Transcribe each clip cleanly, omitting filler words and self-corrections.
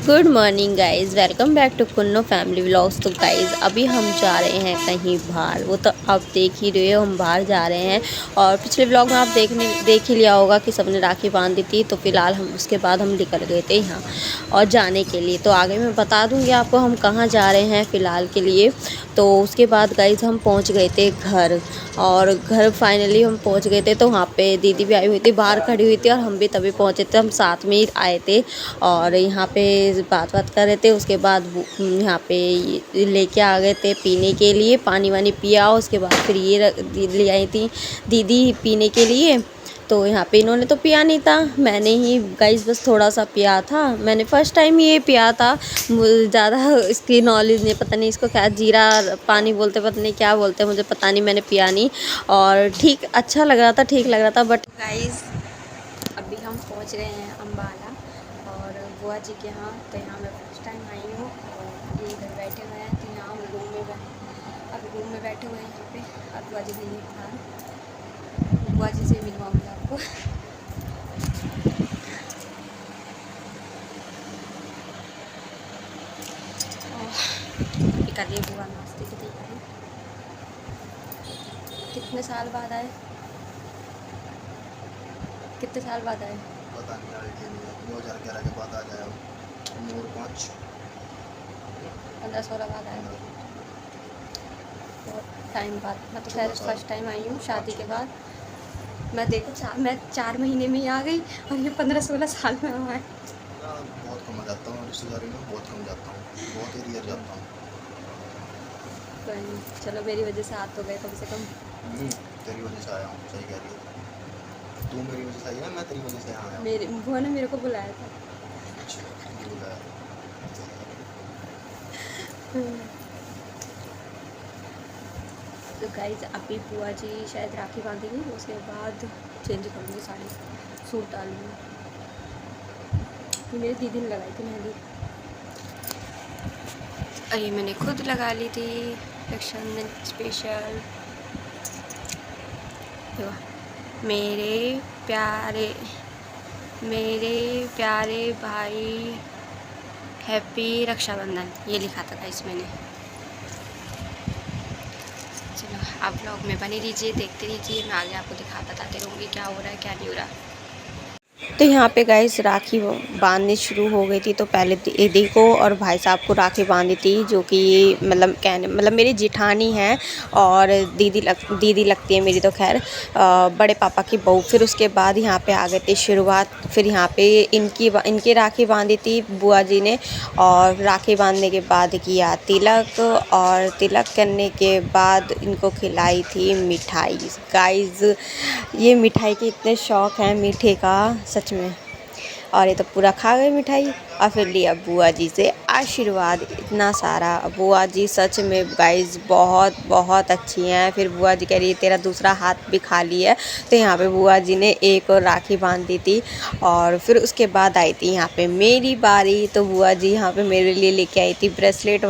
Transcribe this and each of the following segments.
Good morning guys, welcome back to Kunno family vlogs. तो guys अभी हम जा रहे हैं कहीं बाहर। वो तो आप देख ही रहे हो, हम बाहर जा रहे हैं। और पिछले व्लॉग में आप देख ही लिया होगा कि सबने राखी बांध दी थी। तो फ़िलहाल हम उसके बाद हम निकल गए थे यहाँ और जाने के लिए। तो आगे मैं बता दूँगी आपको हम कहाँ जा रहे हैं फ़िलहाल के लिए। तो उसके बाद गाइज़ हम पहुँच गए थे घर, और घर फाइनली हम पहुँच गए थे। तो वहाँ पे दीदी भी आई हुई थी, बाहर खड़ी हुई थी, और हम भी तभी पहुँचे थे। हम साथ में ही आए थे और यहाँ पे बात कर रहे थे। उसके बाद यहाँ पे लेके आ गए थे पीने के लिए, पानी वानी पिया। उसके बाद फिर ये ले आई थी दीदी पीने के लिए। तो यहाँ पे इन्होंने तो पिया नहीं था, मैंने ही गाइस बस थोड़ा सा पिया था। मैंने फ़र्स्ट टाइम ये पिया था, ज़्यादा इसकी नॉलेज नहीं, पता नहीं इसको क्या जीरा पानी बोलते, पता नहीं क्या बोलते, मुझे पता नहीं, मैंने पिया नहीं। और ठीक अच्छा लग रहा था, ठीक लग रहा था। बट गाइस अभी हम पहुँच गए हैं अम्बाला और बुआ जी के यहाँ। तो यहाँ मैं फर्स्ट टाइम आई हूँ और ये इधर बैठे हुए हैं। तो यहाँ हम रूम में बैठे हुए हैं यहाँ पे। और बुआ जी नहीं था, बुआ जी से मिलवाऊँगी आपको। कर लिए बुआ नाश्ते की तैयारी। कितने साल बाद आए, कितने साल बाद आए? पता नहीं यार, 2011 के बाद आ जाए और 5 15-16 बाद आए, बहुत टाइम बाद। मैं तो खैर फर्स्ट टाइम आई हूँ शादी के बाद। मैं देखो मैं 4 महीने में ही आ गई और ये 15-16 साल में आए। बहुत कम जाता हूँ रिश्तेदारी में, बहुत कम जाता हूँ, बहुत ही रेयर जाता हूँ। चलो मेरी वजह से हाथ तो गए कम से कम। तेरी वजह से आया हूँ, सही कह रही है। तू मेरी वजह से आई है, मैं तेरी वजह से यहाँ आया हूँ। मेरे वो ने मेरे को बुलाया था। अच्छा, ये बुलाया। तो गाइज अभी बुआ जी शायद राखी बांधेंगी, उसके बाद चेंज करूँगी साड़ी, सूट डालूँगी। ये मेरी दीदी ने लगाई थी मेहंदी और ये मैंने खुद लगा ली थी, रक्षाबंधन स्पेशल। मेरे प्यारे मेरे प्यारे भाई हैप्पी रक्षाबंधन, ये लिखा था गाइस मैंने। चलो आप ब्लॉग में बने रहिए, देखते रहिए, मैं आगे आपको बताते रहूँगी क्या हो रहा है क्या नहीं हो रहा। तो यहाँ पे गाइस राखी बांधनी शुरू हो गई थी। तो पहले दीदी को और भाई साहब को राखी बांधी थी, जो कि मतलब मेरी जिठानी है और दीदी लगती है मेरी। तो खैर बड़े पापा की बहू। फिर उसके बाद यहाँ पे आ गए थे शुरुआत। फिर यहाँ पे इनकी राखी बांधी थी बुआ जी ने, और राखी बांधने के बाद किया तिलक, और तिलक करने के बाद इनको खिलाई थी मिठाई। गाइस ये मिठाई के इतने शौक़ हैं मीठे का, सच में। और ये तो पूरा खा गए मिठाई, और फिर लिया बुआ जी से आशीर्वाद इतना सारा। बुआ जी सच में गाइस बहुत बहुत अच्छी हैं। फिर बुआ जी कह रही है तेरा दूसरा हाथ भी खाली है। तो यहाँ पे बुआ जी ने एक और राखी बांध दी थी, और फिर उसके बाद आई थी यहाँ पे मेरी बारी। तो बुआ जी यहाँ पे मेरे लिए लेके आई थी ब्रेसलेट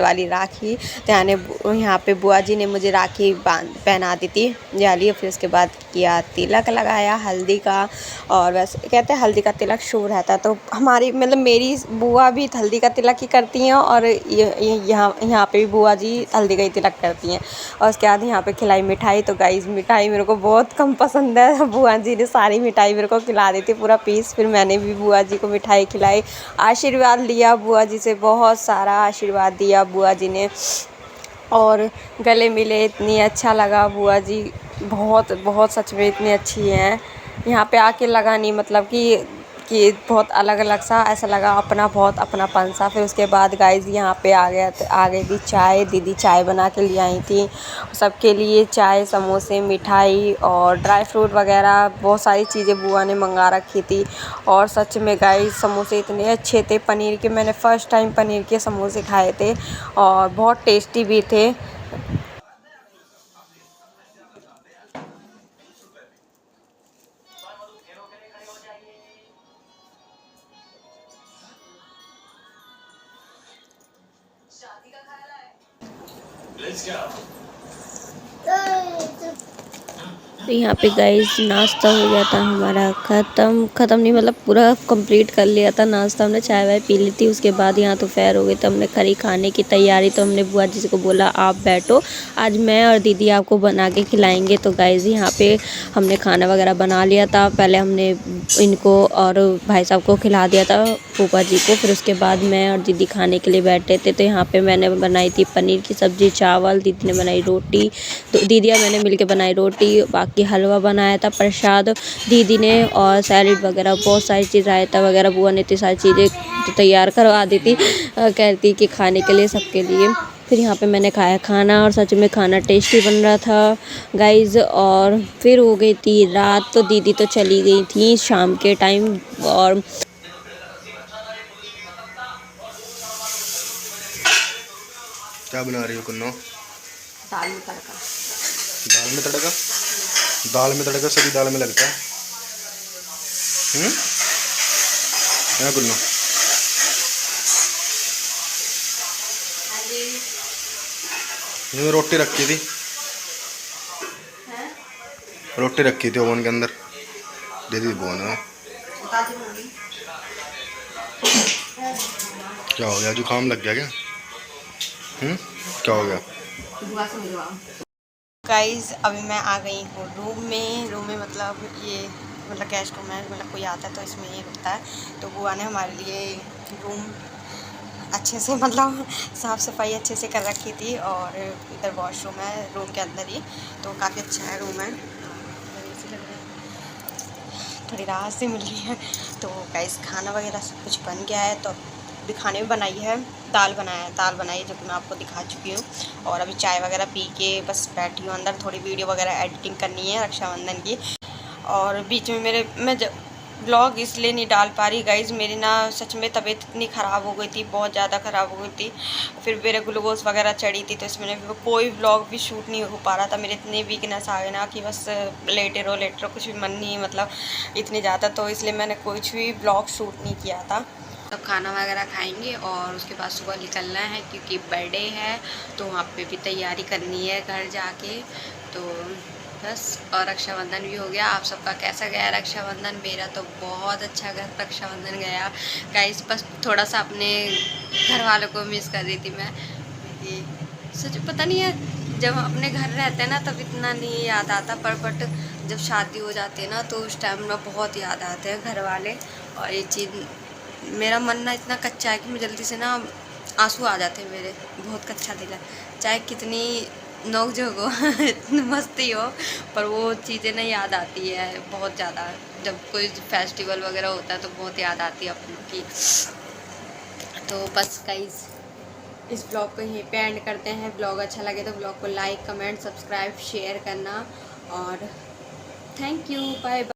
वाली राखी। तो यहाँ पे बुआ जी ने मुझे राखी पहना दी थी जाली। फिर उसके बाद किया तिलक लगाया हल्दी का। और वैसे कहते हैं हल्दी का तिलक शुभ रहता है, तो हमारी मतलब मेरी बुआ भी हल्दी का तिलक ही करती हैं, और यहाँ पे भी बुआ जी हल्दी का ही तिलक करती हैं। और उसके बाद यहाँ पे खिलाई मिठाई। तो गाइस मिठाई मेरे को बहुत कम पसंद है, बुआ जी ने सारी मिठाई मेरे को खिला दी थी, पूरा पीस। फिर मैंने भी बुआ जी को मिठाई खिलाई, आशीर्वाद लिया बुआ जी से, बहुत सारा आशीर्वाद दिया बुआ जी ने, और गले मिले। इतनी अच्छा लगा, बुआ जी बहुत बहुत सच में इतनी अच्छी हैं। यहाँ पे आके लगा नहीं मतलब कि बहुत अलग अलग सा ऐसा लगा, अपना बहुत अपनापन सा। फिर उसके बाद गाइस यहाँ पे आ गई थी चाय। दीदी चाय बना के ले आई थी सबके लिए, चाय समोसे मिठाई और ड्राई फ्रूट वगैरह, बहुत सारी चीज़ें बुआ ने मंगा रखी थी। और सच में गाइस समोसे इतने अच्छे थे पनीर के, मैंने फ़र्स्ट टाइम पनीर के समोसे खाए थे और बहुत टेस्टी भी थे। तो यहाँ पे गाइस नाश्ता हो गया था हमारा ख़त्म नहीं, मतलब पूरा कंप्लीट कर लिया था नाश्ता हमने। चाय वाय पी ली थी, उसके बाद यहाँ दोपहर हो गई तो हमने करी खाने की तैयारी। तो हमने बुआ जी को बोला आप बैठो, आज मैं और दीदी आपको बना के खिलाएंगे। तो गाइस यहाँ पे हमने खाना वगैरह बना लिया था। पहले हमने इनको और भाई साहब को खिला दिया था, फूफा जी को। फिर उसके बाद मैं और दीदी खाने के लिए बैठे थे। तो यहाँ पे मैंने बनाई थी पनीर की सब्ज़ी, चावल, दीदी ने बनाई रोटी, तो दीदी और मैंने मिलके बनाई रोटी, बाकी हलवा बनाया था प्रसाद दीदी ने, और सैलेड वगैरह बहुत सारी चीज़, रायता वगैरह बुआ ने इतनी सारी चीज़ें तैयार करवा दी थी, कहती कि खाने के लिए सबके लिए। फिर यहाँ पे मैंने खाया खाना, और सच में खाना टेस्टी बन रहा था गाइज़। और फिर हो गई थी रात, तो दीदी तो चली गई थी शाम के टाइम। और क्या बना रही हो कुन्नो? दाल में तड़का। दाल में तड़का? दाल में तड़का सभी दाल में लगता है। है कुन्नो? इसमें रोटी रखी थी, रोटी रखी थी ओवन के अंदर, दे दी बुआ ने। क्या हो गया, जुकाम लग गया क्या? क्या हो गया? गाइस अभी मैं आ गई हूँ रूम में मतलब ये मतलब गेस्ट रूम है, मतलब कोई आता है तो इसमें ये रुकता है। तो बुआ ने हमारे लिए रूम अच्छे से मतलब साफ़ सफाई अच्छे से कर रखी थी, और इधर वॉशरूम है रूम के अंदर ही, तो काफ़ी अच्छा है रूम है। थोड़ी राहत से मिल रही है। तो गाइस खाना वगैरह सब कुछ बन गया है। तो अभी खाने में बनाई है दाल बनाई है जो कि मैं आपको दिखा चुकी हूँ। और अभी चाय वगैरह पी के बस बैठी हूँ अंदर, थोड़ी वीडियो वगैरह एडिटिंग करनी है रक्षाबंधन की। और बीच में मैं ब्लॉग इसलिए नहीं डाल पा रही गाइज़, मेरी ना सच में तबीयत इतनी ख़राब हो गई थी, बहुत ज़्यादा ख़राब हो गई थी। फिर मेरे ग्लूकोज वगैरह चढ़ी थी, तो इसमें कोई ब्लॉग भी शूट नहीं हो पा रहा था। मेरे इतनी वीकनेस आ गई ना कि बस लेटे रहो कुछ भी मन नहीं, मतलब इतनी ज़्यादा। तो इसलिए मैंने कुछ भी ब्लॉग शूट नहीं किया था। अब खाना वगैरह खाएंगे और उसके बाद सुबह निकलना है क्योंकि बर्थडे है, तो वहाँ पे भी तैयारी करनी है घर जाके। तो बस, और रक्षाबंधन भी हो गया। आप सबका कैसा गया रक्षाबंधन? मेरा तो बहुत अच्छा रक्षाबंधन गया गाइस। बस थोड़ा सा अपने घर वालों को मिस कर रही थी मैं, क्योंकि सच पता नहीं है, जब हम अपने घर रहते हैं ना तब इतना नहीं याद आता, पर बट जब शादी हो जाती है ना तो उस टाइम में बहुत याद आते हैं घर वाले। और ये चीज़, मेरा मन ना इतना कच्चा है कि मैं जल्दी से ना आंसू आ जाते हैं मेरे, बहुत कच्चा दिल है। चाहे कितनी नोक झोंक हो इतनी मस्ती हो, पर वो चीज़ें ना याद आती है बहुत ज़्यादा। जब कोई फेस्टिवल वगैरह होता है तो बहुत याद आती है अपनों की। तो बस गाइस इस ब्लॉग को यहीं पे एंड करते हैं। ब्लॉग अच्छा लगे तो ब्लॉग को लाइक, कमेंट, सब्सक्राइब, शेयर करना, और थैंक यू, बाय बाय।